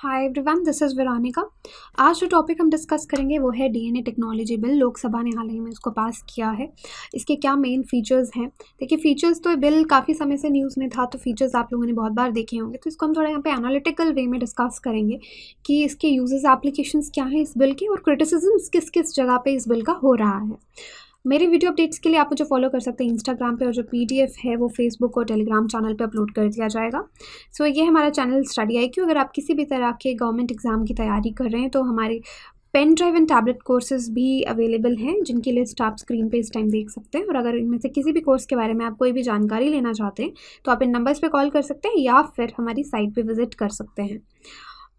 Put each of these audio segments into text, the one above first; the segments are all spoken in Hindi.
Hi everyone, this is Veronica. आज जो टॉपिक हम डिस्कस करेंगे वो है डीएनए टेक्नोलॉजी बिल। लोकसभा ने हाल ही में इसको पास किया है। इसके क्या मेन फीचर्स हैं? देखिए, फीचर्स तो बिल काफ़ी समय से न्यूज़ में था, तो फीचर्स आप लोगों ने बहुत बार देखे होंगे। तो इसको हम थोड़ा यहाँ पे एनालिटिकल वे में डिस्कस करेंगे कि इसके यूजेस एप्लीकेशंस क्या हैं इस बिल के, और क्रिटिसिज्म्स किस किस जगह पे इस बिल का हो रहा है। मेरे वीडियो अपडेट्स के लिए आप मुझे फॉलो कर सकते हैं इंस्टाग्राम पे, और जो पीडीएफ है वो फेसबुक और टेलीग्राम चैनल पे अपलोड कर दिया जाएगा। सो ये हमारा चैनल स्टडी IQ। अगर आप किसी भी तरह के गवर्नमेंट एग्जाम की तैयारी कर रहे हैं तो हमारे pen drive and tablet courses भी अवेलेबल हैं, जिनकी लिस्ट आप स्क्रीन पे इस टाइम देख सकते हैं। और अगर इनमें से किसी भी कोर्स के बारे में आप कोई भी जानकारी लेना चाहते हैं तो आप इन नंबर्स पे कॉल कर सकते हैं या फिर हमारी साइट पे विजिट कर सकते हैं।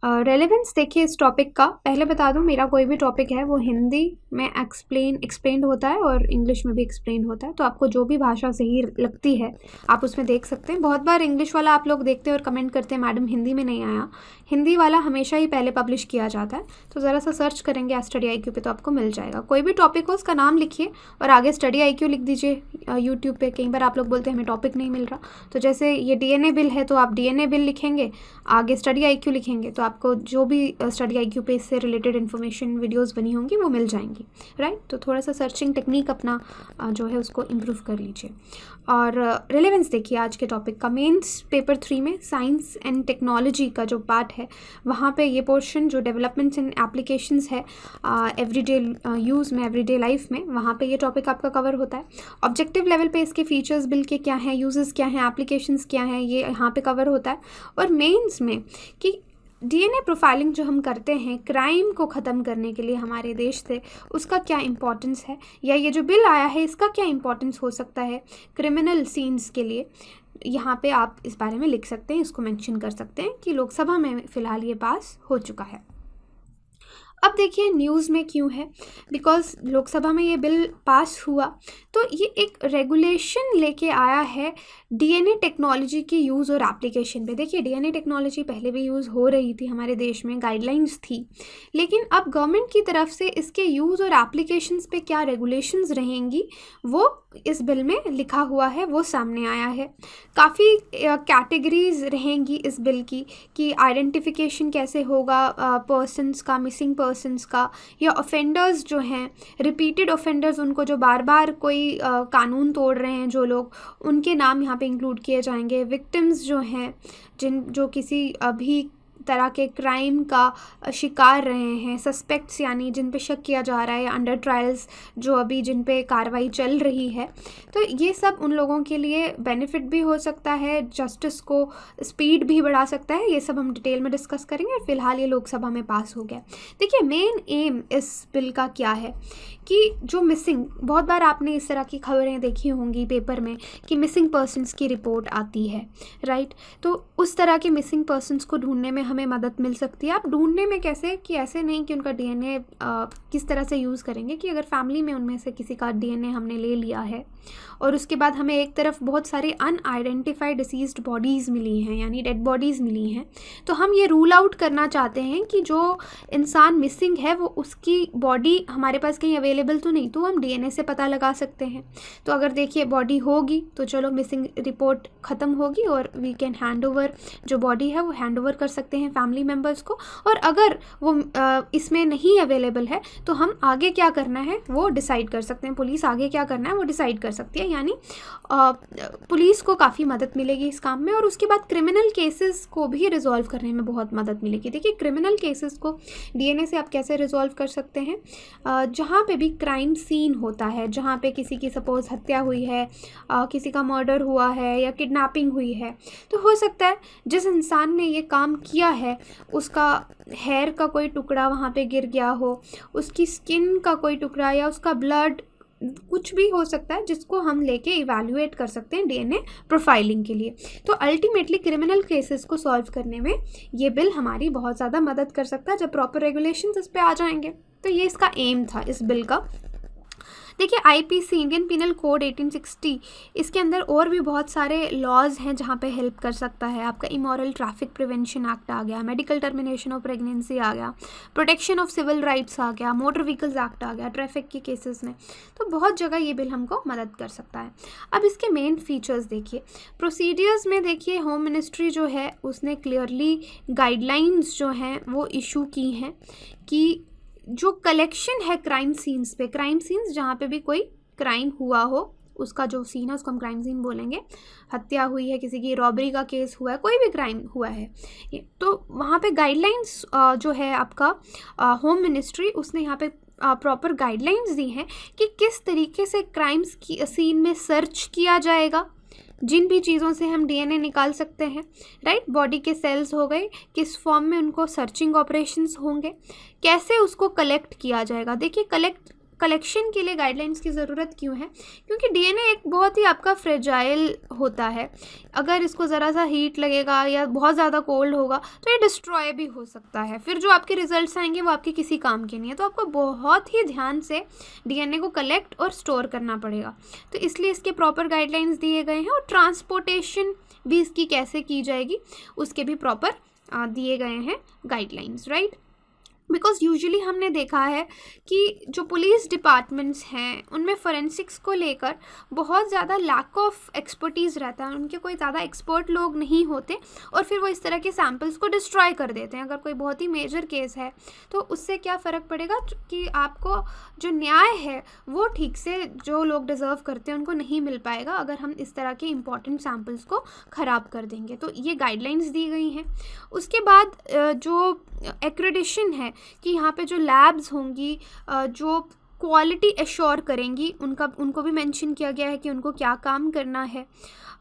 रेलेवेंस देखिए इस टॉपिक का, पहले बता दूं, मेरा कोई भी टॉपिक है वो हिंदी में एक्सप्लेन होता है और इंग्लिश में भी एक्सप्लेन होता है। तो आपको जो भी भाषा सही लगती है आप उसमें देख सकते हैं। बहुत बार इंग्लिश वाला आप लोग देखते हैं और कमेंट करते हैं मैडम हिंदी में नहीं आया। हिंदी वाला हमेशा ही पहले पब्लिश किया जाता है, तो ज़रा सा सर्च करेंगे स्टडी IQ पे तो आपको मिल जाएगा। कोई भी टॉपिक हो उसका नाम लिखिए और आगे स्टडी IQ लिख दीजिए यूट्यूब पे। कई बार आप लोग बोलते हैं हमें टॉपिक नहीं मिल रहा, तो जैसे ये DNA बिल है तो आप DNA बिल लिखेंगे, आगे स्टडी IQ लिखेंगे, तो आपको जो भी स्टडी IQ पे इससे रिलेटेड इन्फॉर्मेशन वीडियोस बनी होंगी वो मिल जाएंगी, राइट। तो थोड़ा सा सर्चिंग टेक्निक अपना जो है उसको इम्प्रूव कर लीजिए। और रिलेवेंस देखिए आज के टॉपिक का, मेंस पेपर 3 में साइंस एंड टेक्नोलॉजी का जो पार्ट है वहाँ पे ये पोर्शन जो डेवलपमेंट्स एंड एप्लीकेशंस है एवरीडे यूज़ में, एवरीडे लाइफ में, वहाँ पे ये टॉपिक आपका कवर होता है। ऑब्जेक्टिव लेवल पे इसके फीचर्स बिल के क्या हैं, यूजेस क्या हैं, एप्लीकेशंस क्या हैं, ये यहाँ पे कवर होता है। और मेंस में कि DNA प्रोफाइलिंग जो हम करते हैं क्राइम को ख़त्म करने के लिए हमारे देश से, उसका क्या इम्पोर्टेंस है, या ये जो बिल आया है इसका क्या इम्पोर्टेंस हो सकता है क्रिमिनल सीन्स के लिए, यहाँ पे आप इस बारे में लिख सकते हैं, इसको मेंशन कर सकते हैं कि लोकसभा में फ़िलहाल ये पास हो चुका है। अब देखिए न्यूज़ में क्यों है, बिकॉज लोकसभा में ये बिल पास हुआ तो ये एक रेगुलेशन लेके आया है DNA टेक्नोलॉजी की यूज़ और एप्लीकेशन पे। देखिए DNA टेक्नोलॉजी पहले भी यूज़ हो रही थी हमारे देश में, गाइडलाइंस थी, लेकिन अब गवर्नमेंट की तरफ से इसके यूज़ और एप्लीकेशंस पे क्या रेगुलेशंस रहेंगी वो इस बिल में लिखा हुआ है, वो सामने आया है। काफ़ी कैटेगरीज रहेंगी इस बिल की कि आइडेंटिफिकेशन कैसे होगा पर्सनस का, मिसिंग पर्सनस का, या ऑफेंडर्स जो हैं रिपीटेड ऑफेंडर्स, उनको जो बार बार कोई कानून तोड़ रहे हैं जो लोग, उनके नाम यहाँ पे इंक्लूड किए जाएंगे। विक्टिम्स जो हैं जो किसी अभी तरह के क्राइम का शिकार रहे हैं, सस्पेक्ट्स यानी जिन पे शक किया जा रहा है, या अंडर ट्रायल्स जो अभी जिन पे कार्रवाई चल रही है, तो ये सब उन लोगों के लिए बेनिफिट भी हो सकता है, जस्टिस को स्पीड भी बढ़ा सकता है। ये सब हम डिटेल में डिस्कस करेंगे। और फिलहाल ये लोकसभा में पास हो गया। देखिए मेन एम इस बिल का क्या है कि जो मिसिंग, बहुत बार आपने इस तरह की खबरें देखी होंगी पेपर में कि मिसिंग पर्सनस की रिपोर्ट आती है, राइट। तो उस तरह के मिसिंग पर्सनस को ढूंढने में हमें मदद मिल सकती है। आप ढूंढने में कैसे, कि ऐसे नहीं कि उनका DNA किस तरह से यूज़ करेंगे कि अगर फैमिली में उनमें से किसी का DNA हमने ले लिया है और उसके बाद हमें एक तरफ बहुत सारी अनआइडेंटिफाइड डिसीज्ड बॉडीज़ मिली हैं, यानी डेड बॉडीज़ मिली हैं, तो हम ये रूल आउट करना चाहते हैं कि जो इंसान मिसिंग है वो उसकी बॉडी हमारे पास कहीं अवेलेबल तो नहीं, तो हम DNA से पता लगा सकते हैं। तो अगर देखिए बॉडी होगी तो चलो मिसिंग रिपोर्ट ख़त्म होगी और वी कैन हैंड ओवर, जो बॉडी है वो हैंड ओवर कर सकते हैं फैमिली मेम्बर्स को। और अगर वो इसमें नहीं अवेलेबल है तो हम आगे क्या करना है वो डिसाइड कर सकते हैं, पुलिस आगे क्या करना है वो डिसाइड कर सकती है, यानी पुलिस को काफ़ी मदद मिलेगी इस काम में। और उसके बाद क्रिमिनल केसेस को भी रिजॉल्व करने में बहुत मदद मिलेगी। देखिए क्रिमिनल केसेस को DNA से आप कैसे रिजॉल्व कर सकते हैं, जहाँ पे भी क्राइम सीन होता है, जहाँ पे किसी की सपोज हत्या हुई है, किसी का मर्डर हुआ है या किडनैपिंग हुई है, तो हो सकता है जिस इंसान ने ये काम किया है उसका हेयर का कोई टुकड़ा वहाँ पे गिर गया हो, उसकी स्किन का कोई टुकड़ा, या उसका ब्लड, कुछ भी हो सकता है जिसको हम लेके इवैल्यूएट कर सकते हैं DNA प्रोफाइलिंग के लिए। तो अल्टीमेटली क्रिमिनल केसेस को सॉल्व करने में ये बिल हमारी बहुत ज़्यादा मदद कर सकता है जब प्रॉपर रेगुलेशंस इस पे आ जाएंगे। तो ये इसका एम था इस बिल का। देखिए आईपीसी इंडियन पिनल कोड 1860 इसके अंदर और भी बहुत सारे लॉज हैं जहाँ पे हेल्प कर सकता है। आपका इमोरल ट्रैफिक प्रिवेंशन एक्ट आ गया, मेडिकल टर्मिनेशन ऑफ प्रेगनेंसी आ गया, प्रोटेक्शन ऑफ सिविल राइट्स आ गया, मोटर व्हीकल्स एक्ट आ गया ट्रैफिक के केसेस में। तो बहुत जगह ये बिल हमको मदद कर सकता है। अब इसके मेन फीचर्स देखिए। प्रोसीडियर्स में देखिए होम मिनिस्ट्री जो है उसने क्लियरली गाइडलाइंस जो हैं वो इशू की हैं कि जो कलेक्शन है क्राइम सीन्स पे, क्राइम सीन्स जहाँ पे भी कोई क्राइम हुआ हो उसका जो सीन है उसको हम क्राइम सीन बोलेंगे। हत्या हुई है, किसी की रॉबरी का केस हुआ है, कोई भी क्राइम हुआ है, तो वहाँ पे गाइडलाइंस जो है आपका होम मिनिस्ट्री उसने यहाँ पे प्रॉपर गाइडलाइंस दी हैं कि किस तरीके से क्राइम्स की सीन में सर्च किया जाएगा, जिन भी चीज़ों से हम डीएनए निकाल सकते हैं, राइट। बॉडी के सेल्स हो गए, किस फॉर्म में उनको सर्चिंग ऑपरेशंस होंगे, कैसे उसको कलेक्ट किया जाएगा। देखिए कलेक्शन के लिए गाइडलाइंस की ज़रूरत क्यों है, क्योंकि डीएनए एक बहुत ही आपका फ्रेजाइल होता है। अगर इसको ज़रा सा हीट लगेगा या बहुत ज़्यादा कोल्ड होगा तो ये डिस्ट्रॉय भी हो सकता है, फिर जो आपके रिजल्ट्स आएंगे वो आपके किसी काम के नहीं है। तो आपको बहुत ही ध्यान से डीएनए को कलेक्ट और स्टोर करना पड़ेगा। तो इसलिए इसके प्रॉपर गाइडलाइंस दिए गए हैं, और ट्रांसपोर्टेशन भी इसकी कैसे की जाएगी उसके भी प्रॉपर दिए गए हैं गाइडलाइंस, राइट। बिकॉज यूजुअली हमने देखा है कि जो पुलिस डिपार्टमेंट्स हैं उनमें फोरेंसिक्स को लेकर बहुत ज़्यादा लैक ऑफ एक्सपर्टीज़ रहता है, उनके कोई ज़्यादा एक्सपर्ट लोग नहीं होते और फिर वो इस तरह के सैम्पल्स को डिस्ट्रॉय कर देते हैं। अगर कोई बहुत ही मेजर केस है तो उससे क्या फ़र्क पड़ेगा कि आपको जो न्याय है वो ठीक से जो लोग डिज़र्व करते हैं उनको नहीं मिल पाएगा अगर हम इस तरह के इंपॉर्टेंट सैम्पल्स को ख़राब कर देंगे। तो ये गाइडलाइंस दी गई हैं। उसके बाद जो एक्रेडिशन है कि यहाँ पे जो लैब्स होंगी जो क्वालिटी एश्योर करेंगी उनको भी मेंशन किया गया है कि उनको क्या काम करना है।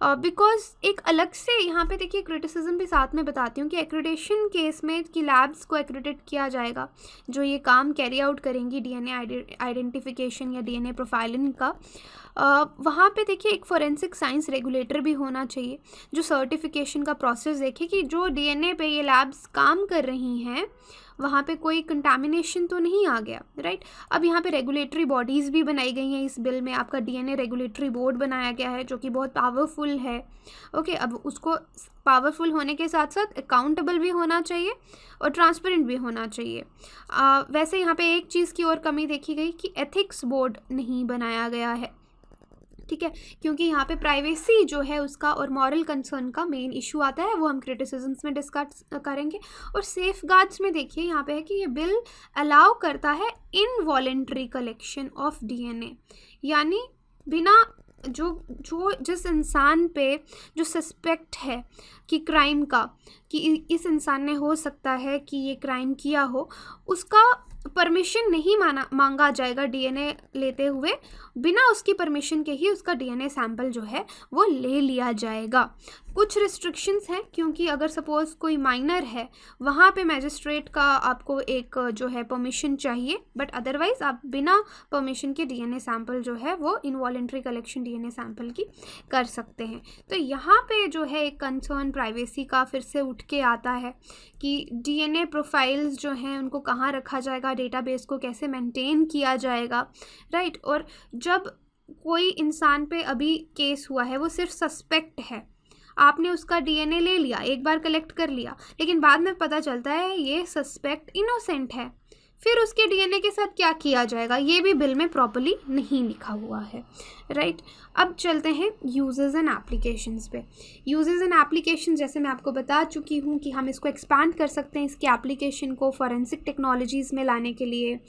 बिकॉज एक अलग से यहाँ पे देखिए क्रिटिसिज्म भी साथ में बताती हूँ कि एक्रेडिशन केस में कि लैब्स को एक्रेडिट किया जाएगा जो ये काम कैरी आउट करेंगी डीएनए आइडेंटिफिकेशन या डीएनए प्रोफाइलिंग का। वहाँ पे देखिए एक फोरेंसिक साइंस रेगुलेटर भी होना चाहिए जो सर्टिफिकेशन का प्रोसेस देखे कि जो डीएनए पे ये लैब्स काम कर रही हैं वहाँ पे कोई कंटामिनेशन तो नहीं आ गया, राइट। अब यहाँ पे रेगुलेटरी बॉडीज़ भी बनाई गई हैं इस बिल में। आपका डीएनए रेगुलेटरी बोर्ड बनाया गया है जो कि बहुत पावरफुल है, ओके। अब उसको पावरफुल होने के साथ साथ अकाउंटेबल भी होना चाहिए और ट्रांसपेरेंट भी होना चाहिए। वैसे यहाँ पे एक चीज़ की और कमी देखी गई कि एथिक्स बोर्ड नहीं बनाया गया है, ठीक है, क्योंकि यहाँ पे प्राइवेसी जो है उसका और मॉरल कंसर्न का मेन इशू आता है, वो हम क्रिटिसिज्म्स में डिस्कस करेंगे। और सेफ गार्ड्स में देखिए यहाँ पे है कि ये बिल अलाउ करता है इनवॉलेंट्री कलेक्शन ऑफ डीएनए, यानी बिना जो जिस इंसान पे जो सस्पेक्ट है कि क्राइम का कि इस इंसान ने हो सकता है कि ये क्राइम किया हो, उसका परमिशन नहीं मांगा जाएगा डीएनए लेते हुए, बिना उसकी परमिशन के ही उसका डीएनए सैंपल जो है वो ले लिया जाएगा। कुछ रिस्ट्रिक्शंस हैं क्योंकि अगर सपोज़ कोई माइनर है वहाँ पे मैजिस्ट्रेट का आपको एक जो है परमिशन चाहिए, बट अदरवाइज़ आप बिना परमिशन के डीएनए सैंपल जो है वो इनवॉलेंट्री कलेक्शन डीएनए सैंपल की कर सकते हैं। तो यहाँ पे जो है एक कंसर्न प्राइवेसी का फिर से उठ के आता है कि डीएनए प्रोफाइल्स जो हैं उनको कहाँ रखा जाएगा, डेटाबेस को कैसे मेंटेन किया जाएगा, राइट। और जब कोई इंसान पे अभी केस हुआ है वो सिर्फ सस्पेक्ट है, आपने उसका डीएनए ले लिया, एक बार कलेक्ट कर लिया, लेकिन बाद में पता चलता है ये सस्पेक्ट इनोसेंट है, फिर उसके डीएनए के साथ क्या किया जाएगा ये भी बिल में प्रॉपर्ली नहीं लिखा हुआ है, राइट। अब चलते हैं यूजेस एंड एप्लीकेशंस पे। यूजेस एंड एप्लीकेशन जैसे मैं आपको बता चुकी हूँ कि हम इसको एक्सपांड कर सकते हैं, इसके एप्लीकेशन को फॉरेंसिक टेक्नोलॉजीज़ में लाने के लिए।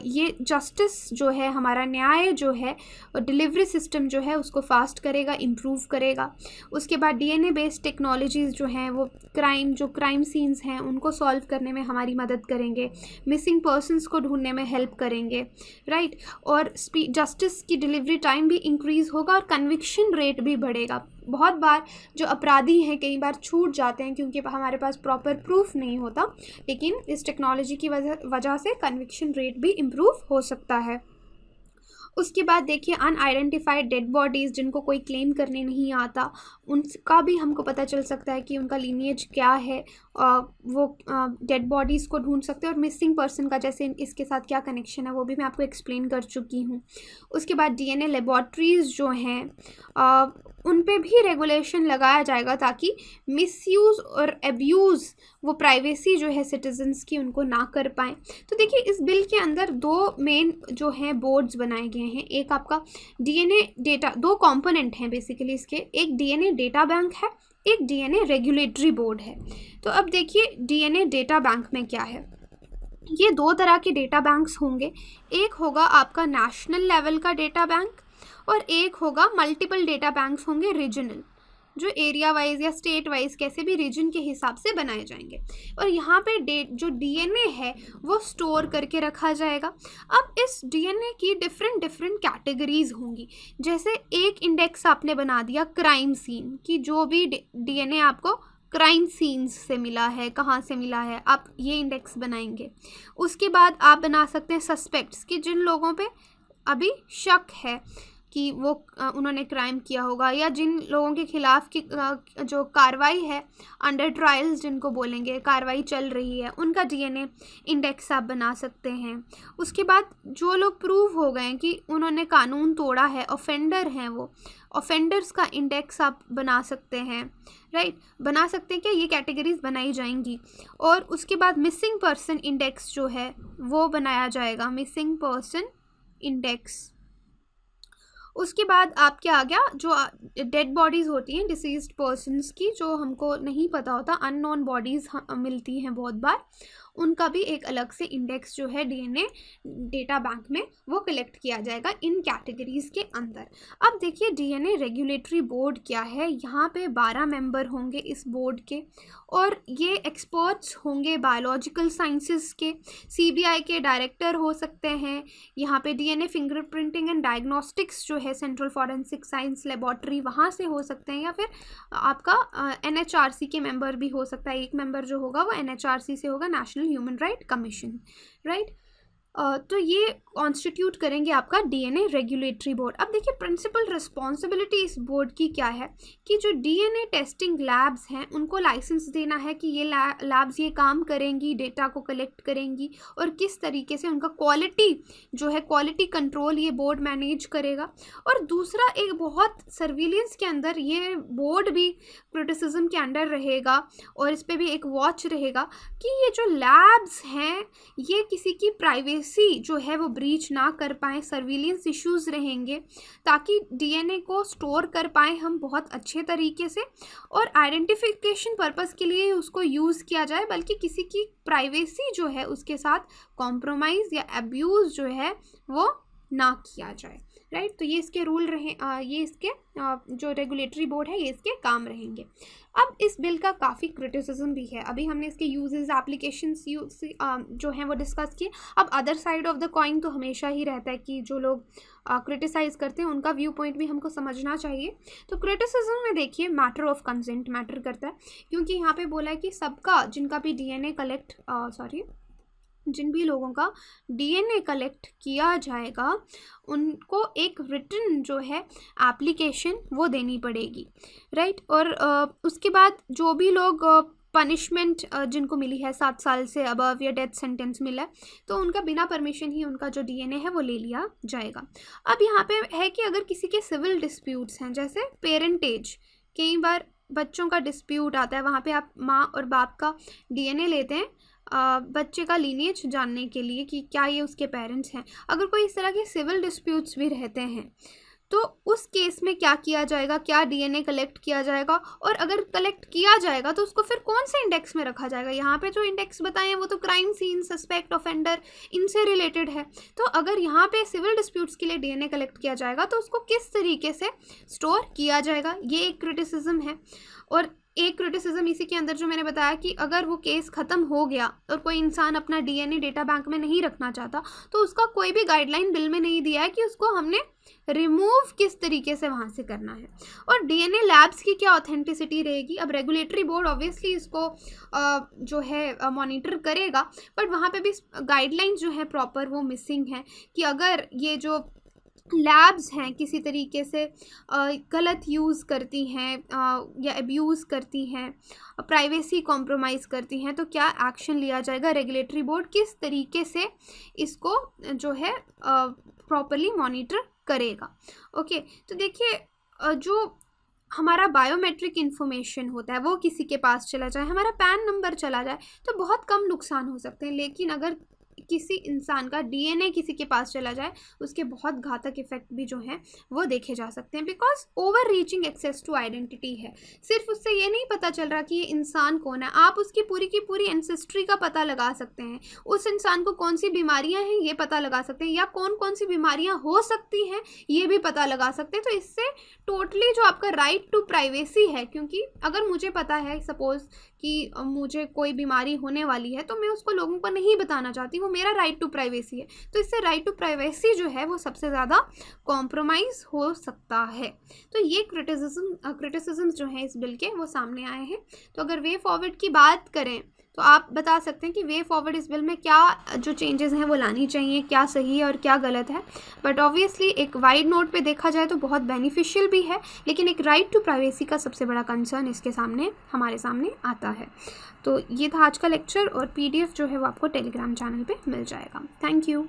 ये जस्टिस जो है, हमारा न्याय जो है, डिलीवरी सिस्टम जो है उसको फास्ट करेगा, इम्प्रूव करेगा। उसके बाद डीएनए बेस्ड टेक्नोलॉजीज़ जो हैं वो क्राइम सीन्स हैं उनको सॉल्व करने में हमारी मदद करेंगे, मिसिंग पर्सन्स को ढूंढने में हेल्प करेंगे, राइट। और जस्टिस की डिलीवरी टाइम भी इंक्रीज़ होगा और कन्विक्शन रेट भी बढ़ेगा। बहुत बार जो अपराधी हैं कई बार छूट जाते हैं क्योंकि हमारे पास प्रॉपर प्रूफ नहीं होता, लेकिन इस टेक्नोलॉजी की वजह से कन्विक्शन रेट भी इम्प्रूव हो सकता है। उसके बाद देखिए अनआइडेंटिफाइड डेड बॉडीज़ जिनको कोई क्लेम करने नहीं आता, उनका भी हमको पता चल सकता है कि उनका लीनिएज क्या है वो डेड बॉडीज़ को ढूंढ सकते हैं, और मिसिंग पर्सन का जैसे इसके साथ क्या कनेक्शन है वो भी मैं आपको एक्सप्लेन कर चुकी हूँ। उसके बाद डीएनए लेबॉर्ट्रीज़ जो हैं उन पे भी रेगुलेशन लगाया जाएगा ताकि मिसयूज़ और एब्यूज़, वो प्राइवेसी जो है सिटीजन्स की, उनको ना कर पाएँ। तो देखिए इस बिल के अंदर दो मेन जो हैं बोर्ड्स बनाए गए हैं। एक आपका डीएनए डेटा, दो कंपोनेंट हैं बेसिकली इसके, एक डीएनए डेटा बैंक है, एक डीएनए रेगुलेटरी बोर्ड है। तो अब देखिए डीएनए डेटा बैंक में क्या है। ये दो तरह के डेटा बैंक्स होंगे, एक होगा आपका नेशनल लेवल का डेटा बैंक और एक होगा मल्टीपल डेटा बैंक्स होंगे रीजनल, जो एरिया वाइज या स्टेट वाइज कैसे भी रीजन के हिसाब से बनाए जाएंगे। और यहाँ पे जो डीएनए है वो स्टोर करके रखा जाएगा। अब इस डीएनए की डिफरेंट कैटेगरीज होंगी। जैसे एक इंडेक्स आपने बना दिया क्राइम सीन की, जो भी डीएनए आपको क्राइम सीन्स से मिला है, कहाँ से मिला है, आप ये इंडेक्स बनाएंगे। उसके बाद आप बना सकते हैं सस्पेक्ट्स की, जिन लोगों पे अभी शक है कि वो उन्होंने क्राइम किया होगा, या जिन लोगों के खिलाफ की जो कार्रवाई है, अंडर ट्रायल्स जिनको बोलेंगे, कार्रवाई चल रही है, उनका डीएनए इंडेक्स आप बना सकते हैं। उसके बाद जो लोग प्रूव हो गए कि उन्होंने कानून तोड़ा है, ऑफेंडर हैं, वो ऑफेंडर्स का इंडेक्स आप बना सकते हैं, राइट, बना सकते हैं क्या, ये कैटेगरीज बनाई जाएंगी। और उसके बाद मिसिंग पर्सन इंडेक्स जो है वो बनाया जाएगा, मिसिंग पर्सन इंडेक्स। उसके बाद आपके आ गया जो डेड बॉडीज़ होती हैं डिसीज्ड पर्सन्स की, जो हमको नहीं पता होता, अननोन बॉडीज़ मिलती हैं बहुत बार, उनका भी एक अलग से इंडेक्स जो है डीएनए डेटा बैंक में वो कलेक्ट किया जाएगा इन कैटेगरीज़ के अंदर। अब देखिए डीएनए रेगुलेटरी बोर्ड क्या है। यहाँ पे 12 मेंबर होंगे इस बोर्ड के, और ये एक्सपर्ट्स होंगे बायोलॉजिकल साइंसेस के, सीबीआई के डायरेक्टर हो सकते हैं। यहाँ पे डीएनए फिंगरप्रिंटिंग एंड डायग्नोस्टिक्स जो है सेंट्रल फॉरेंसिक साइंस लेबॉर्ट्री, वहाँ से हो सकते हैं, या फिर आपका एनएचआरसी के मेंबर भी हो सकता है। एक मेंबर जो होगा वो एनएचआरसी से होगा, national human right commission, right. तो ये कॉन्स्टिट्यूट करेंगे आपका डीएनए रेगुलेटरी बोर्ड। अब देखिए प्रिंसिपल रिस्पॉन्सिबिलिटी इस बोर्ड की क्या है कि जो डीएनए टेस्टिंग लैब्स हैं उनको लाइसेंस देना है कि ये लैब्स ये काम करेंगी, डेटा को कलेक्ट करेंगी, और किस तरीके से उनका क्वालिटी जो है, क्वालिटी कंट्रोल ये बोर्ड मैनेज करेगा। और दूसरा, एक बहुत सर्विलेंस के अंदर ये बोर्ड भी क्रिटिसिज्म के अंडर रहेगा, और इस पर भी एक वॉच रहेगा कि ये जो लैब्स हैं ये किसी की प्राइवेसी जो है वो ब्रीच ना कर पाएँ। सर्विलेंस इश्यूज रहेंगे ताकि डीएनए को स्टोर कर पाएँ हम बहुत अच्छे तरीके से, और आइडेंटिफिकेशन पर्पस के लिए उसको यूज़ किया जाए, बल्कि किसी की प्राइवेसी जो है उसके साथ कॉम्प्रोमाइज़ या अब्यूज़ जो है वो ना किया जाए, राइट। तो ये इसके रूल रहे, ये इसके जो रेगुलेटरी बोर्ड है ये इसके काम रहेंगे। अब इस बिल का काफ़ी क्रिटिसिज्म भी है। अभी हमने इसके यूजेस, एप्लीकेशंस जो हैं वो डिस्कस किए। अब other side of the coin तो हमेशा ही रहता है कि जो लोग क्रिटिसाइज़ करते हैं उनका व्यू पॉइंट भी हमको समझना चाहिए। तो क्रिटिसिज्म में देखिए मैटर ऑफ कंसेंट मैटर करता है, क्योंकि यहाँ पे बोला है कि सबका, जिनका भी डीएनए कलेक्ट जिन भी लोगों का डीएनए कलेक्ट किया जाएगा उनको एक रिटन जो है एप्लीकेशन वो देनी पड़ेगी, राइट। और उसके बाद जो भी लोग पनिशमेंट जिनको मिली है 7 साल से अबव या डेथ सेंटेंस मिला है, तो उनका बिना परमिशन ही उनका जो डीएनए है वो ले लिया जाएगा। अब यहाँ पे है कि अगर किसी के सिविल डिस्प्यूट्स हैं, जैसे पेरेंटेज, कई बार बच्चों का डिस्प्यूट आता है, वहाँ पे आप माँ और बाप का डीएनए लेते हैं बच्चे का लीनिएज जानने के लिए कि क्या ये उसके पेरेंट्स हैं। अगर कोई इस तरह के सिविल डिस्प्यूट्स भी रहते हैं तो उस केस में क्या किया जाएगा, क्या डीएनए कलेक्ट किया जाएगा, और अगर कलेक्ट किया जाएगा तो उसको फिर कौन से इंडेक्स में रखा जाएगा। यहाँ पे जो इंडेक्स बताए हैं वो तो क्राइम सीन, सस्पेक्ट, ऑफेंडर, इनसे रिलेटेड है। तो अगर यहाँ पे सिविल डिस्प्यूट्स के लिए डीएनए कलेक्ट किया जाएगा तो उसको किस तरीके से स्टोर किया जाएगा, ये एक क्रिटिसिज्म है। और एक क्रिटिसिज्म इसी के अंदर जो मैंने बताया कि अगर वो केस ख़त्म हो गया और कोई इंसान अपना डीएनए डेटा बैंक में नहीं रखना चाहता तो उसका कोई भी गाइडलाइन बिल में नहीं दिया है कि उसको हमने रिमूव किस तरीके से वहाँ से करना है। और डीएनए लैब्स की क्या ऑथेंटिसिटी रहेगी। अब रेगुलेटरी बोर्ड ऑब्वियसली इसको जो है मॉनिटर करेगा, बट वहाँ पे भी गाइडलाइंस जो है प्रॉपर वो मिसिंग है कि अगर ये जो लैब्स हैं किसी तरीके से गलत यूज़ करती हैं या अब्यूज़ करती हैं, प्राइवेसी कॉम्प्रोमाइज़ करती हैं, तो क्या एक्शन लिया जाएगा, रेगुलेटरी बोर्ड किस तरीके से इसको जो है प्रॉपरली मॉनिटर करेगा। ओके, तो देखिए जो हमारा बायोमेट्रिक इन्फॉर्मेशन होता है वो किसी के पास चला जाए, हमारा पैन नंबर चला जाए, तो बहुत कम नुकसान हो सकते हैं। लेकिन अगर किसी इंसान का डीएनए किसी के पास चला जाए, उसके बहुत घातक इफेक्ट भी जो हैं वो देखे जा सकते हैं, because over reaching access to identity है। सिर्फ उससे ये नहीं पता चल रहा कि ये इंसान कौन है, आप उसकी पूरी की पूरी एंसेस्ट्री का पता लगा सकते हैं, उस इंसान को कौन सी बीमारियां हैं ये पता लगा सकते हैं, या कौन कौन सी बीमारियां हो सकती हैं ये भी पता लगा सकते हैं। तो इससे टोटली जो आपका राइट टू प्राइवेसी है, क्योंकि अगर मुझे पता है सपोज कि मुझे कोई बीमारी होने वाली है, तो मैं उसको लोगों को नहीं बताना चाहती, वो मेरा राइट टू प्राइवेसी है। तो इससे राइट टू प्राइवेसी जो है वो सबसे ज़्यादा कॉम्प्रोमाइज़ हो सकता है। तो ये क्रिटिसिज्म जो है इस बिल के वो सामने आए हैं। तो अगर वे फॉरवर्ड की बात करें तो आप बता सकते हैं कि वे फॉरवर्ड इस बिल में क्या जो चेंजेस हैं वो लानी चाहिए, क्या सही है और क्या गलत है। बट ऑब्वियसली एक वाइड नोट पे देखा जाए तो बहुत बेनिफिशियल भी है, लेकिन एक राइट टू प्राइवेसी का सबसे बड़ा कंसर्न इसके सामने हमारे सामने आता है। तो ये था आज का लेक्चर, और PDF जो है वो आपको टेलीग्राम चैनल पे मिल जाएगा। Thank you.